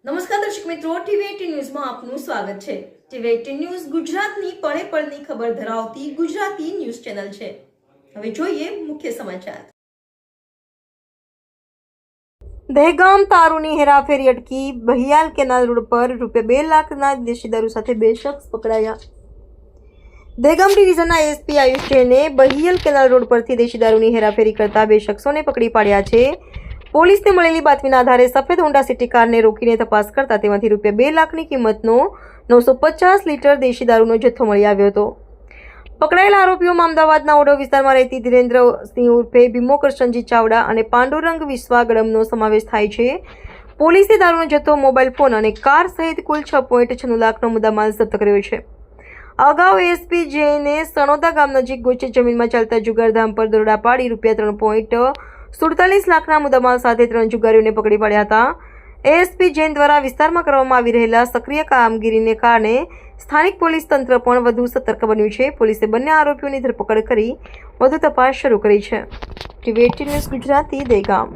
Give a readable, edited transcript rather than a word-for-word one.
નમસ્કાર દર્શક મિત્રો, ટીવી18 ન્યૂઝમાં આપનું સ્વાગત છે। ટીવી18 ન્યૂઝ ગુજરાતની પળે પળની ખબર ધરાવતી ગુજરાતી ન્યૂઝ ચેનલ છે। હવે જોઈએ મુખ્ય સમાચાર। દહેગામ તારુની હેરાફેરી અટકી। બહિયાલ કેનાલ રોડ પર ₹2 લાખના દેશી દારૂ સાથે 2 શખ્સ પકડાયા। દહેગામ ડિવિઝનના એસપી આયુષ જૈને બહિયાલ કેનાલ રોડ પરથી દેશી દારૂની હેરાફેરી કરતા 2 શખ્સોને પકડી પાડ્યા છે। પોલીસને મળેલી બાતમીના આધારે સફેદ હોન્ડા સિટી કારને રોકીને તપાસ કરતા તેમાંથી ₹2 લાખની કિંમતનો 950 લીટર દેશી દારૂનો જથ્થો મળી આવ્યો હતો। પકડાયેલા આરોપીઓમાં અમદાવાદના ઓઢવ વિસ્તારમાં રહેતી ધીરેન્દ્રસિંહ ઉર્ફે ભીમો કરશનજી ચાવડા અને પાંડુરંગ વિશ્વાગડમનો સમાવેશ થાય છે। પોલીસે દારૂનો જથ્થો, મોબાઈલ ફોન અને કાર સહિત કુલ 6.96 લાખનો મુદ્દામાલ જપ્ત કર્યો છે। અગાઉ એસપી જૈને સણોદા ગામ નજીક ગોચર જમીનમાં ચાલતા જુગારધામ પર દરોડા પાડી ₹3.47 લાખના મુદ્દામાલ સાથે 3 જુગારીઓને પકડી પાડ્યા હતા। એએસપી જૈન દ્વારા વિસ્તારમાં કરવામાં આવી રહેલા સક્રિય કામગીરીને કારણે સ્થાનિક પોલીસ તંત્ર પણ વધુ સતર્ક બન્યું છે। પોલીસે બંને આરોપીઓની ધરપકડ કરી વધુ તપાસ શરૂ કરી છે। ટીવી18 ન્યૂઝ ગુજરાતી, દહેગામ।